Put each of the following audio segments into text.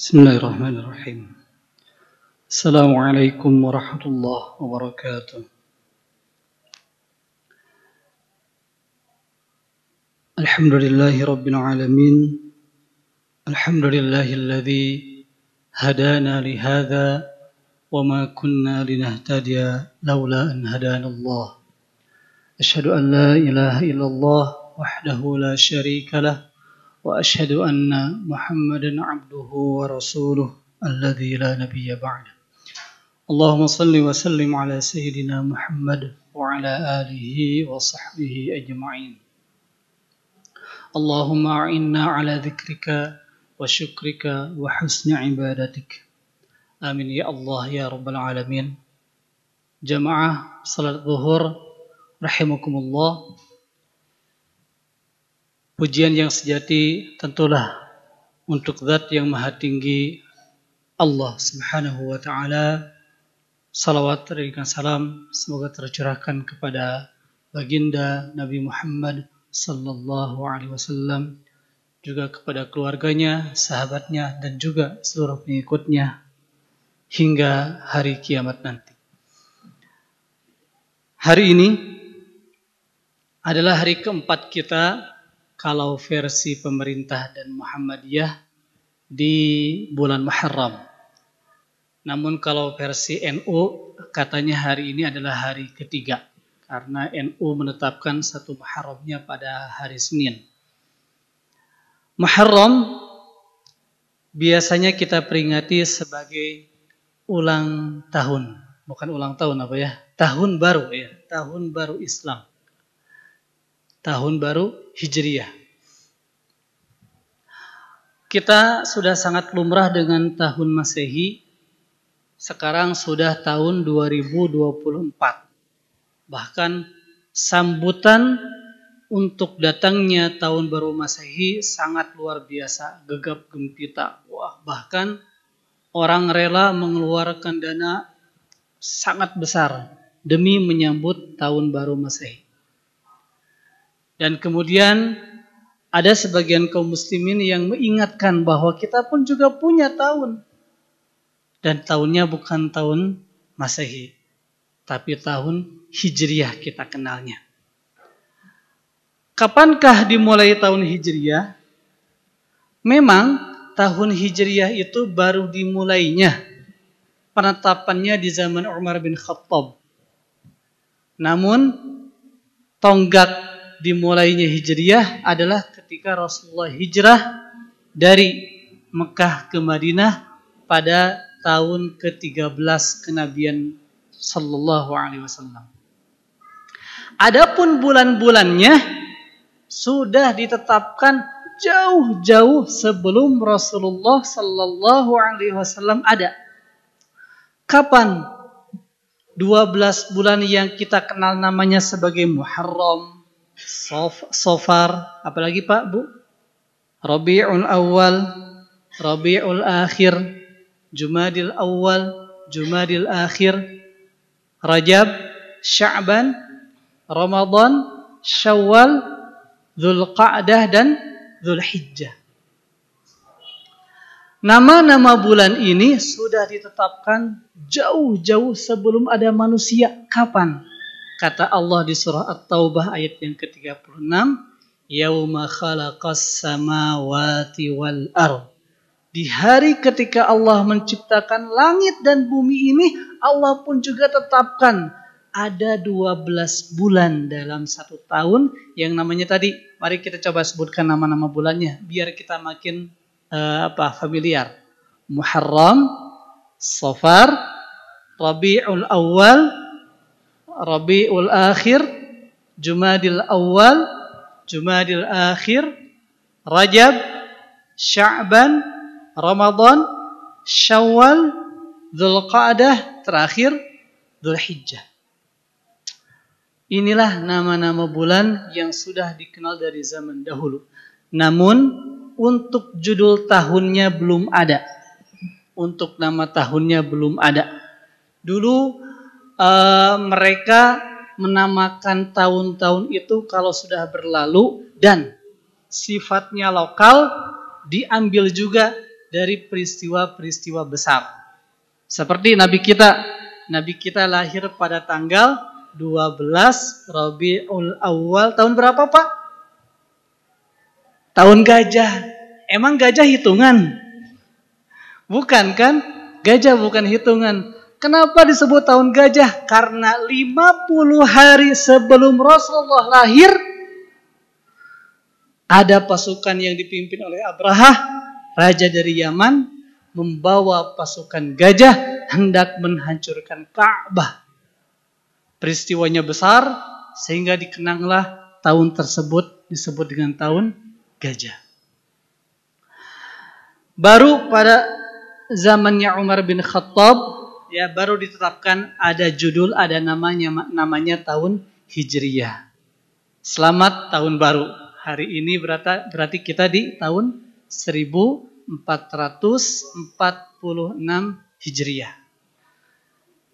بسم الله الرحمن الرحيم. السلام عليكم ورحمة الله وبركاته. الحمد لله رب العالمين. الحمد لله الذي هدانا لهذا وما كنا لنهتدي لولا أن هدانا الله. أشهد أن لا إله إلا الله وحده لا شريك له وأشهد أن محمدا عبده ورسوله الذي لا نبي بعده. اللهم صل وسلم على سيدنا محمد وعلى آله وصحبه أجمعين. اللهم أعنا على ذكرك وشكرك وحسن عبادتك. آمين يا الله يا رب العالمين. Jamaah salat zuhur rahimakumullah. Pujian yang sejati tentulah untuk Zat yang Maha Tinggi, Allah Subhanahu wa Ta'ala. Salawat dan salam semoga tercurahkan kepada baginda Nabi Muhammad sallallahu alaihi wasallam, juga kepada keluarganya, sahabatnya, dan juga seluruh pengikutnya hingga hari kiamat nanti. Hari ini adalah hari keempat kita kalau versi pemerintah dan Muhammadiyah di bulan Muharram. Namun kalau versi NU katanya hari ini adalah hari ketiga, karena NU menetapkan 1 Muharramnya pada hari Senin. Muharram biasanya kita peringati sebagai ulang tahun, bukan ulang tahun apa ya? Tahun baru ya, tahun baru Islam. Tahun baru Hijriyah. Kita sudah sangat lumrah dengan tahun Masehi. Sekarang sudah tahun 2024. Bahkan sambutan untuk datangnya tahun baru Masehi sangat luar biasa, gegap gempita. Wah, bahkan orang rela mengeluarkan dana sangat besar demi menyambut tahun baru Masehi. Dan kemudian ada sebagian kaum muslimin yang mengingatkan bahwa kita pun juga punya tahun. Dan tahunnya bukan tahun Masehi, tapi tahun Hijriyah kita kenalnya. Kapankah dimulai tahun Hijriyah? Memang tahun Hijriyah itu baru dimulainya. Penetapannya di zaman Umar bin Khattab. Namun tonggak dimulainya Hijriyah adalah ketika Rasulullah hijrah dari Mekah ke Madinah pada tahun ke-13 kenabian sallallahu alaihi wasallam. Adapun bulan-bulannya sudah ditetapkan jauh-jauh sebelum Rasulullah sallallahu alaihi wasallam ada. Kapan 12 bulan yang kita kenal namanya sebagai Muharram, Safar, apalagi Pak, Bu? Rabiul Awal, Rabiul Akhir, Jumadil Awal, Jumadil Akhir, Rajab, Sya'ban, Ramadan, Syawal, Dzulqa'dah, dan Dzulhijjah. Nama-nama bulan ini sudah ditetapkan jauh-jauh sebelum ada manusia. Kapan? Kata Allah di surah At-Taubah ayat yang ke-36, Yauma khalaqas samawati wal ardh. Di hari ketika Allah menciptakan langit dan bumi ini, Allah pun juga tetapkan ada 12 bulan dalam 1 tahun yang namanya tadi. Mari kita coba sebutkan nama-nama bulannya biar kita makin familiar. Muharram, Safar, Rabiul Awal, Rabiul Akhir, Jumadil Awal, Jumadil Akhir, Rajab, Sya'ban, Ramadan, Syawal, Dzulqa'dah, terakhir Dzulhijjah. Inilah nama-nama bulan yang sudah dikenal dari zaman dahulu. Namun untuk judul tahunnya belum ada. Untuk nama tahunnya belum ada. Dulu mereka menamakan tahun-tahun itu kalau sudah berlalu dan sifatnya lokal, diambil juga dari peristiwa-peristiwa besar. Seperti Nabi kita lahir pada tanggal 12 Rabiul Awal tahun berapa, Pak? Tahun gajah. Emang gajah hitungan? Bukan kan? Gajah bukan hitungan. Kenapa disebut tahun gajah? Karena 50 hari sebelum Rasulullah lahir, ada pasukan yang dipimpin oleh Abrahah, raja dari Yaman, membawa pasukan gajah hendak menghancurkan Ka'bah. Peristiwanya besar sehingga dikenanglah tahun tersebut disebut dengan tahun gajah. Baru pada zamannya Umar bin Khattab, ya, baru ditetapkan ada judul, ada namanya tahun Hijriyah. Selamat tahun baru. Hari ini berarti kita di tahun 1446 Hijriyah.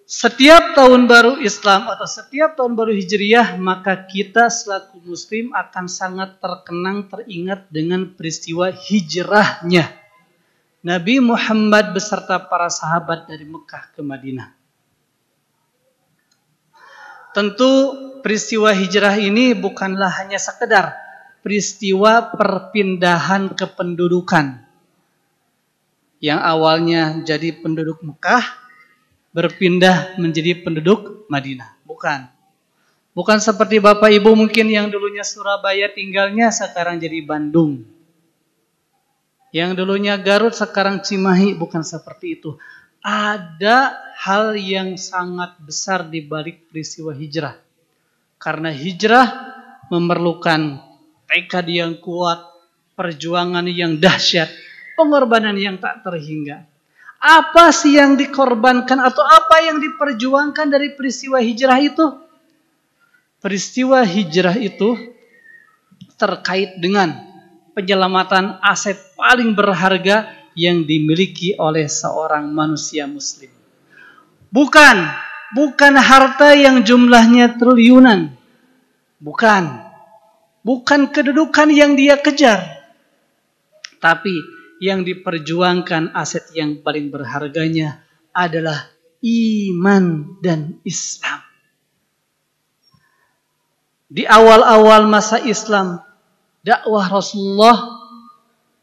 Setiap tahun baru Islam atau setiap tahun baru Hijriyah, maka kita selaku Muslim akan sangat terkenang, teringat dengan peristiwa hijrahnya Nabi Muhammad beserta para sahabat dari Mekah ke Madinah. Tentu peristiwa hijrah ini bukanlah hanya sekedar peristiwa perpindahan kependudukan. Yang awalnya jadi penduduk Mekah berpindah menjadi penduduk Madinah. Bukan seperti Bapak Ibu mungkin yang dulunya Surabaya tinggalnya sekarang jadi Bandung. Yang dulunya Garut sekarang Cimahi, bukan seperti itu. Ada hal yang sangat besar di balik peristiwa hijrah. Karena hijrah memerlukan tekad yang kuat, perjuangan yang dahsyat, pengorbanan yang tak terhingga. Apa sih yang dikorbankan atau apa yang diperjuangkan dari peristiwa hijrah itu? Peristiwa hijrah itu terkait dengan penyelamatan aset paling berharga yang dimiliki oleh seorang manusia muslim. Bukan harta yang jumlahnya triliunan. Bukan kedudukan yang dia kejar. Tapi yang diperjuangkan, aset yang paling berharganya adalah iman dan Islam. Di awal-awal masa Islam, dakwah Rasulullah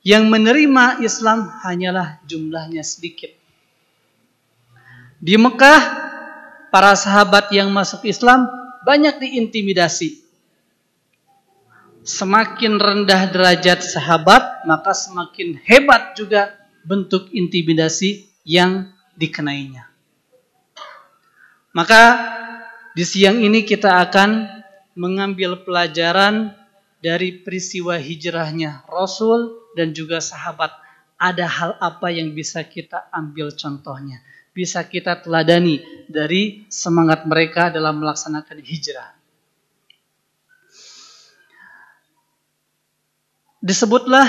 yang menerima Islam hanyalah jumlahnya sedikit. Di Mekah, para sahabat yang masuk Islam banyak diintimidasi. Semakin rendah derajat sahabat, maka semakin hebat juga bentuk intimidasi yang dikenainya. Maka di siang ini kita akan mengambil pelajaran dari peristiwa hijrahnya Rasul dan juga sahabat. Ada hal apa yang bisa kita ambil contohnya, bisa kita teladani dari semangat mereka dalam melaksanakan hijrah. Disebutlah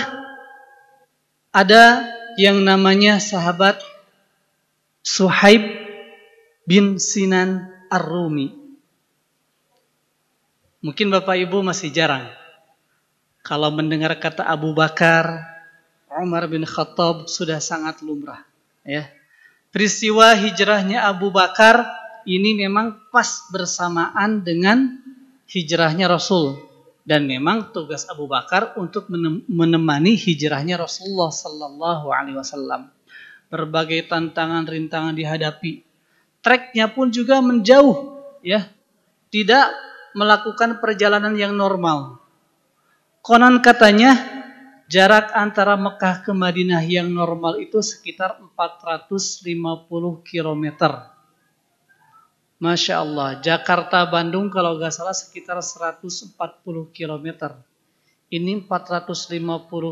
ada yang namanya sahabat Suhaib bin Sinan Ar-Rumi. Mungkin Bapak Ibu masih jarang kalau mendengar kata Abu Bakar, Umar bin Khattab sudah sangat lumrah, ya. Peristiwa hijrahnya Abu Bakar ini memang pas bersamaan dengan hijrahnya Rasul. Dan memang tugas Abu Bakar untuk menemani hijrahnya Rasulullah Sallallahu Alaihi Wasallam. Berbagai tantangan, rintangan dihadapi. Treknya pun juga menjauh, ya, tidak melakukan perjalanan yang normal. Konon katanya jarak antara Mekah ke Madinah yang normal itu sekitar 450 km. Masya Allah, Jakarta Bandung kalau nggak salah sekitar 140 km. Ini 450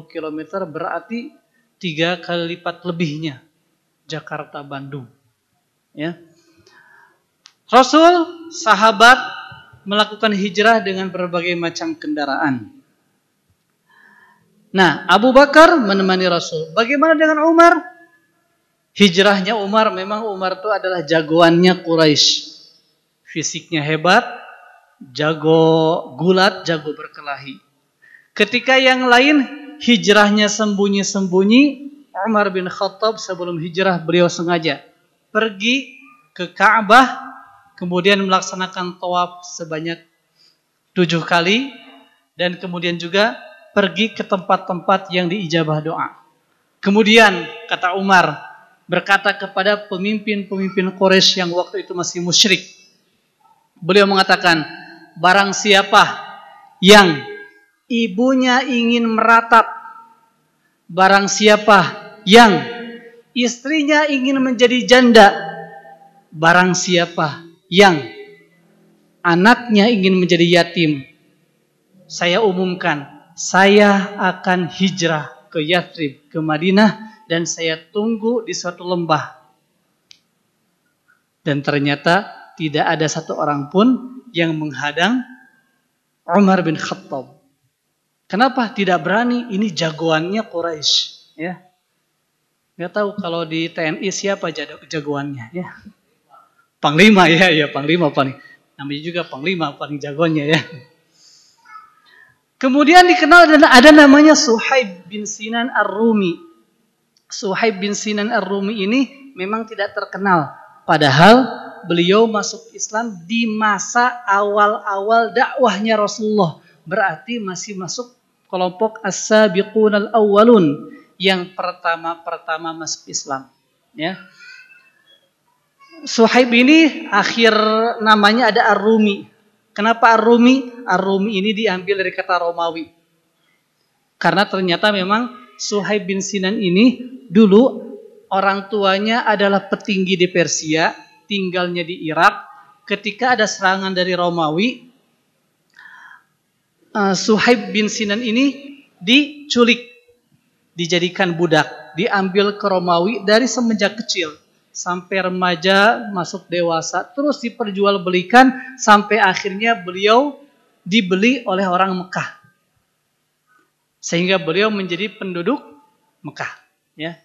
km berarti 3 kali lipat lebihnya Jakarta Bandung. Ya. Rasul, sahabat melakukan hijrah dengan berbagai macam kendaraan. Nah, Abu Bakar menemani Rasul. Bagaimana dengan Umar? Hijrahnya Umar, memang Umar itu adalah jagoannya Quraisy. Fisiknya hebat, jago gulat, jago berkelahi. Ketika yang lain hijrahnya sembunyi-sembunyi, Umar bin Khattab sebelum hijrah beliau sengaja pergi ke Ka'bah, kemudian melaksanakan tawaf sebanyak 7 kali, dan kemudian juga pergi ke tempat-tempat yang diijabah doa. Kemudian kata Umar berkata kepada pemimpin-pemimpin Quraisy yang waktu itu masih musyrik. Beliau mengatakan, barang siapa yang ibunya ingin meratap, barang siapa yang istrinya ingin menjadi janda, barang siapa yang anaknya ingin menjadi yatim, saya umumkan, saya akan hijrah ke Yathrib, ke Madinah, dan saya tunggu di suatu lembah. Dan ternyata tidak ada satu orang pun yang menghadang Umar bin Khattab. Kenapa tidak berani? Ini jagoannya Quraisy, ya. Nggak tahu kalau di TNI siapa jagoannya, ya. Panglima, ya, Panglima paling. Namanya juga Panglima paling jagoannya, ya. Kemudian dikenal dan ada namanya Suhaib bin Sinan Ar-Rumi. Suhaib bin Sinan Ar-Rumi ini memang tidak terkenal. Padahal beliau masuk Islam di masa awal-awal dakwahnya Rasulullah. Berarti masih masuk kelompok as-sabiqun al-awwalun, yang pertama-pertama masuk Islam. Ya. Suhaib ini akhir namanya ada Ar-Rumi. Kenapa Ar-Rumi? Ar-Rumi ini diambil dari kata Romawi. Karena ternyata memang Suhaib bin Sinan ini dulu orang tuanya adalah petinggi di Persia, tinggalnya di Irak. Ketika ada serangan dari Romawi, Suhaib bin Sinan ini diculik, dijadikan budak, diambil ke Romawi dari semenjak kecil sampai remaja, masuk dewasa, terus diperjualbelikan sampai akhirnya beliau dibeli oleh orang Mekah. Sehingga beliau menjadi penduduk Mekah, ya.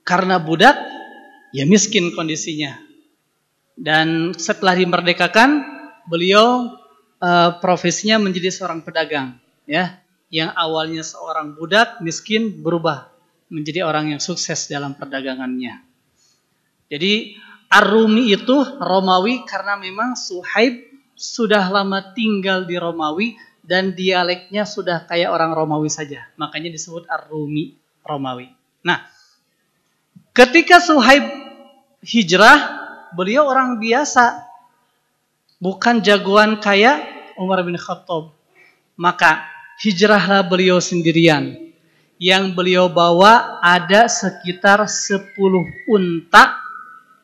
Karena budak, ya miskin kondisinya. Dan setelah dimerdekakan, beliau profesinya menjadi seorang pedagang, ya. Yang awalnya seorang budak miskin berubah menjadi orang yang sukses dalam perdagangannya. Jadi Ar-Rumi itu Romawi karena memang Suhaib sudah lama tinggal di Romawi dan dialeknya sudah kayak orang Romawi saja. Makanya disebut Ar-Rumi, Romawi. Nah, ketika Suhaib hijrah, beliau orang biasa, bukan jagoan kayak Umar bin Khattab. Maka hijrahlah beliau sendirian. Yang beliau bawa ada sekitar 10 unta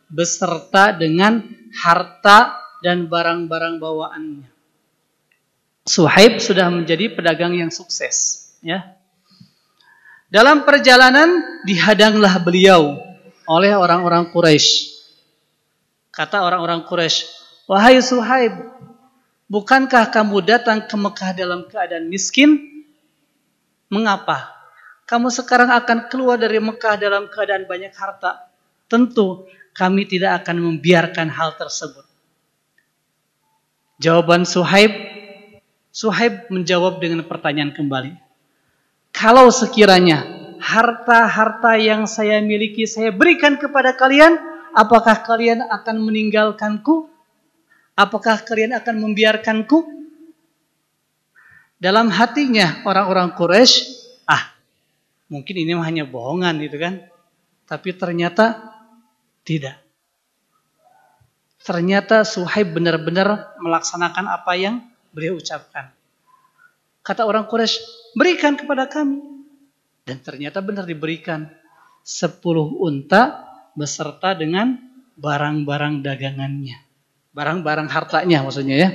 beserta dengan harta dan barang-barang bawaannya. Suhaib sudah menjadi pedagang yang sukses, ya. Dalam perjalanan dihadanglah beliau oleh orang-orang Quraisy. Kata orang-orang Quraisy, "Wahai Suhaib, bukankah kamu datang ke Mekah dalam keadaan miskin? Mengapa kamu sekarang akan keluar dari Mekah dalam keadaan banyak harta? Tentu kami tidak akan membiarkan hal tersebut." Jawaban Suhaib menjawab dengan pertanyaan kembali. Kalau sekiranya harta-harta yang saya miliki saya berikan kepada kalian, apakah kalian akan meninggalkanku? Apakah kalian akan membiarkanku? Dalam hatinya orang-orang Quraisy, mungkin ini hanya bohongan gitu kan. Tapi ternyata tidak. Ternyata Suhaib benar-benar melaksanakan apa yang beliau ucapkan. Kata orang Quraisy, berikan kepada kami. Dan ternyata benar diberikan 10 unta beserta dengan barang-barang dagangannya. Barang-barang hartanya maksudnya, ya.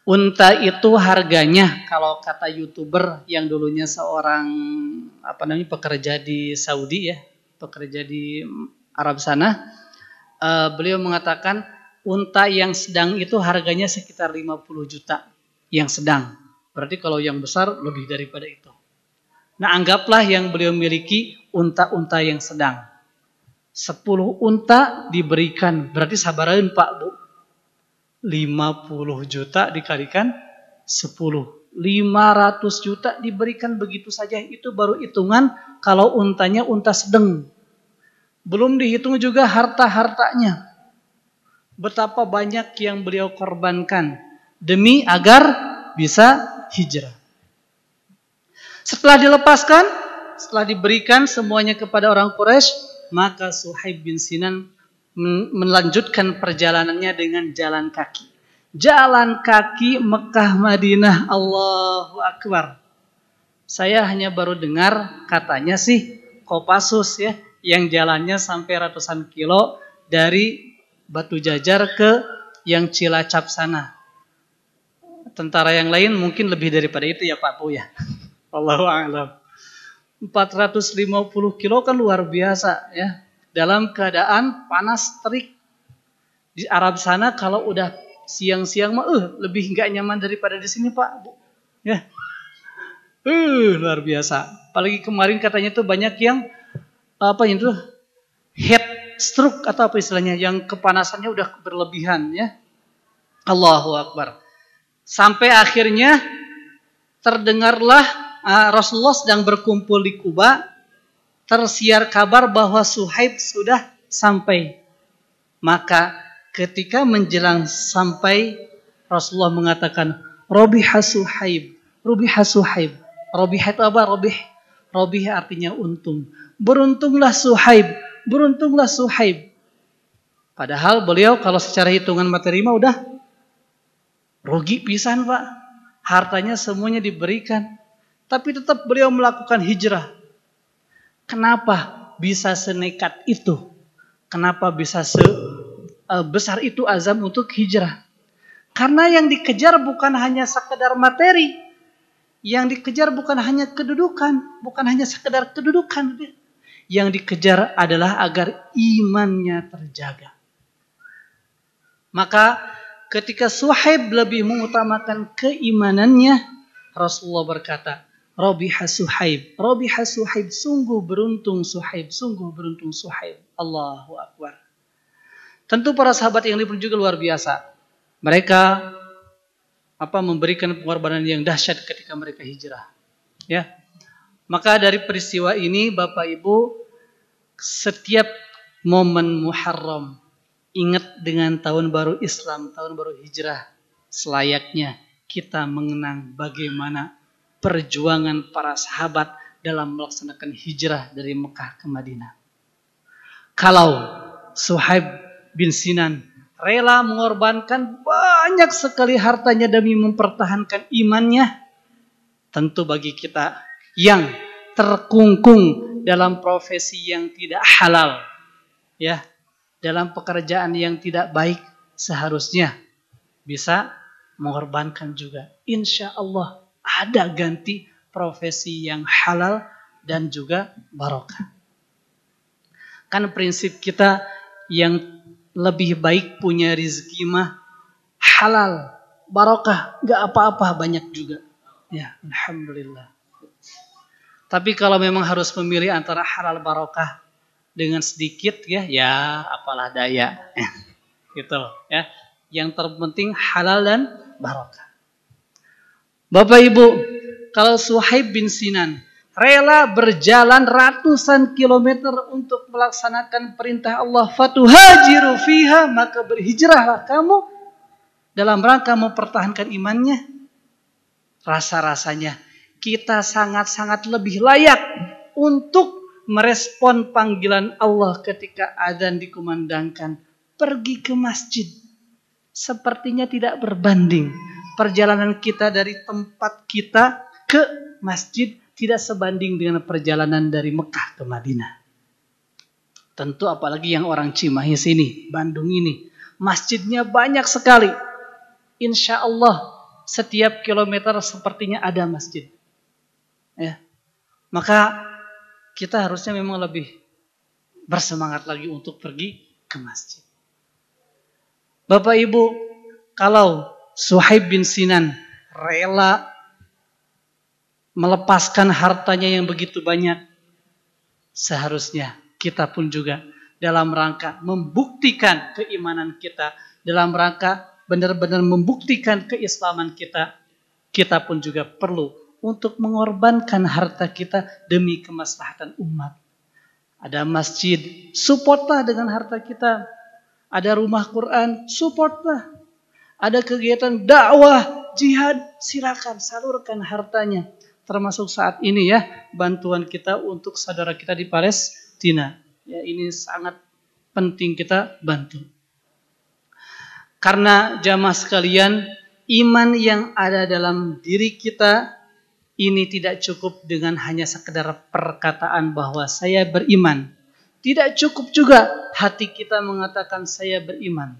Unta itu harganya, kalau kata YouTuber yang dulunya seorang pekerja di Saudi, ya, pekerja di Arab sana, beliau mengatakan unta yang sedang itu harganya sekitar 50 juta. Yang sedang, berarti kalau yang besar lebih daripada itu. Nah, anggaplah yang beliau miliki unta-unta yang sedang. 10 unta diberikan, berarti sabarin Pak Bu. 50 juta dikalikan 10. 500 juta diberikan begitu saja. Itu baru hitungan kalau untanya unta sedang. Belum dihitung juga harta-hartanya. Betapa banyak yang beliau korbankan demi agar bisa hijrah. Setelah dilepaskan, setelah diberikan semuanya kepada orang Quraisy, maka Suhaib bin Sinan melanjutkan perjalanannya dengan jalan kaki. Jalan kaki Mekah Madinah, Allahu Akbar. Saya hanya baru dengar katanya sih Kopassus ya, yang jalannya sampai ratusan kilo dari Batu Jajar ke yang Cilacap sana. Tentara yang lain mungkin lebih daripada itu ya Pak Bu ya. Allahu a'lam. 450 kilo kan luar biasa ya. Dalam keadaan panas terik. Di Arab sana kalau udah siang-siang mah lebih nggak nyaman daripada di sini Pak Bu. Ya. Luar biasa. Apalagi kemarin katanya tuh banyak yang itu heat stroke atau apa istilahnya, yang kepanasannya udah berlebihan ya. Allahu Akbar. Sampai akhirnya terdengarlah Rasulullah sedang berkumpul di Kuba, tersiar kabar bahwa Suhaib sudah sampai. Maka ketika menjelang sampai, Rasulullah mengatakan, Robiha Suhaib, Robiha Suhaib. Robiha itu apa? Robih artinya untung. Beruntunglah Suhaib, beruntunglah Suhaib. Padahal beliau kalau secara hitungan materi mah udah rugi pisan Pak. Hartanya semuanya diberikan. Tapi tetap beliau melakukan hijrah. Kenapa bisa senekat itu? Kenapa bisa sebesar itu azam untuk hijrah? Karena yang dikejar bukan hanya sekedar materi. Yang dikejar bukan hanya kedudukan. Bukan hanya sekedar kedudukan. Yang dikejar adalah agar imannya terjaga. Maka ketika Suhaib lebih mengutamakan keimanannya, Rasulullah berkata, Robiha Suhaib, Robiha Suhaib, sungguh beruntung Suhaib, sungguh beruntung Suhaib. Allahu Akbar. Tentu para sahabat yang lain juga luar biasa. Mereka memberikan pengorbanan yang dahsyat ketika mereka hijrah. Ya. Maka dari peristiwa ini Bapak Ibu, setiap momen Muharram ingat dengan tahun baru Islam, tahun baru hijrah, selayaknya kita mengenang bagaimana perjuangan para sahabat dalam melaksanakan hijrah dari Mekah ke Madinah. Kalau Suhaib bin Sinan rela mengorbankan banyak sekali hartanya demi mempertahankan imannya, tentu bagi kita yang terkungkung dalam profesi yang tidak halal, ya, dalam pekerjaan yang tidak baik, seharusnya bisa mengorbankan juga. Insya Allah ada ganti profesi yang halal dan juga barokah. Kan prinsip kita yang lebih baik punya rizki mah halal, barokah, gak apa-apa banyak juga. Ya, alhamdulillah. Tapi kalau memang harus memilih antara halal barokah dengan sedikit ya apalah daya. Gitu ya. Yang terpenting halal dan barokah. Bapak Ibu, kalau Suhaib bin Sinan rela berjalan ratusan kilometer untuk melaksanakan perintah Allah, fatuhajiru fiha, maka berhijrahlah kamu dalam rangka mempertahankan imannya. Rasa-rasanya kita sangat-sangat lebih layak untuk merespon panggilan Allah ketika azan dikumandangkan. Pergi ke masjid. Sepertinya tidak berbanding. Perjalanan kita dari tempat kita ke masjid tidak sebanding dengan perjalanan dari Mekah ke Madinah. Tentu apalagi yang orang Cimahi sini, Bandung ini. Masjidnya banyak sekali. Insya Allah setiap kilometer sepertinya ada masjid. Ya. Maka kita harusnya memang lebih bersemangat lagi untuk pergi ke masjid. Bapak Ibu, kalau Suhaib bin Sinan rela melepaskan hartanya yang begitu banyak, seharusnya kita pun juga dalam rangka membuktikan keimanan kita, dalam rangka benar-benar membuktikan keislaman kita, kita pun juga perlu untuk mengorbankan harta kita demi kemaslahatan umat. Ada masjid, supportlah dengan harta kita. Ada rumah Quran, supportlah. Ada kegiatan dakwah, jihad, silakan salurkan hartanya. Termasuk saat ini ya, bantuan kita untuk saudara kita di Palestina. Ya, ini sangat penting kita bantu. Karena jamaah sekalian, iman yang ada dalam diri kita ini tidak cukup dengan hanya sekedar perkataan bahwa saya beriman. Tidak cukup juga hati kita mengatakan saya beriman.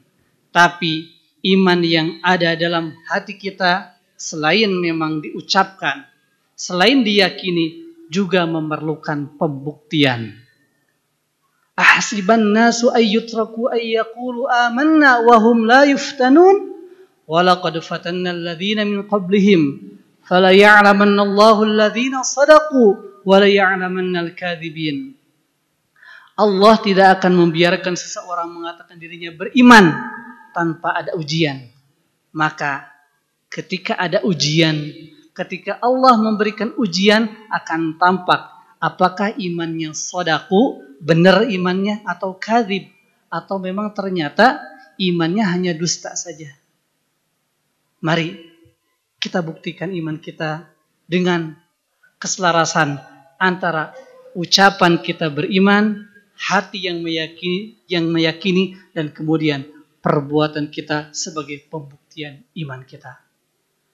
Tapi iman yang ada dalam hati kita selain memang diucapkan, selain diyakini, juga memerlukan pembuktian. Ahasiban nasu ayyutraku ayyaqulu amanna wa hum la yuftanun wa laqad fatanna alladhina min qablihim fala ya'lamanna Allahu alladhina sadaqu wa la ya'lamanna al-kadhibin. Allah tidak akan membiarkan seseorang mengatakan dirinya beriman tanpa ada ujian. Maka ketika ada ujian, ketika Allah memberikan ujian, akan tampak apakah imannya sodaku, benar imannya, atau kadzib, atau memang ternyata imannya hanya dusta saja. Mari kita buktikan iman kita dengan keselarasan antara ucapan kita beriman, hati yang meyakini, dan kemudian perbuatan kita sebagai pembuktian iman kita.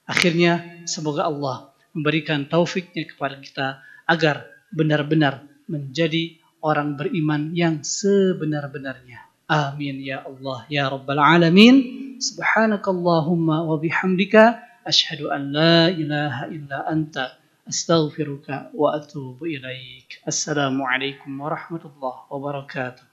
Akhirnya semoga Allah memberikan taufiknya kepada kita agar benar-benar menjadi orang beriman yang sebenar-benarnya. Amin ya Allah ya Rabbal Alamin. Subhanakallahumma wa bihamdika asyhadu an la ilaha illa anta astaghfiruka wa atubu ilaik. Assalamualaikum warahmatullahi wabarakatuh.